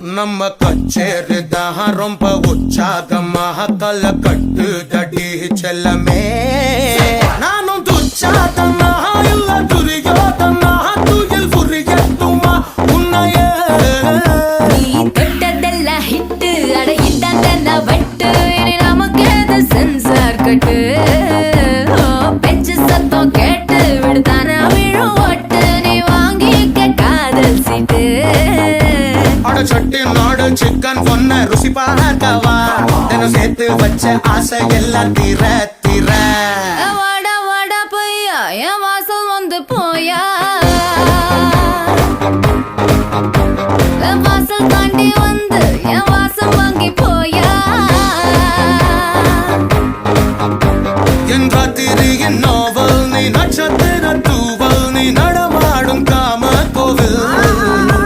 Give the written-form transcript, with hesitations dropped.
நம்ம கச்சேரி தான் ரொம்ப உற்சாகமாக கல கட்டு தடி செல்லமே நானும் துச்சாதமா இல்ல துரியோதமா துயில் புரியட்டுமா உன்னையே நீ தொட்டதெல்லாம் ஹிட்டு அட இட்டாங்க வட்டு இனி நமக்கு எது சென்சார் கட்டு பெஞ்சு சத்தம் கேட்டு விடுதானா விழும் ஒட்டு நீ வாங்கிக்க காதல் சீட்டு சட்டி நாடு சிக்கன் பொண்ண ருசி பார்க்கவா தினம் சேர்த்து வச்ச ஆசை எல்லாம் தீர தீர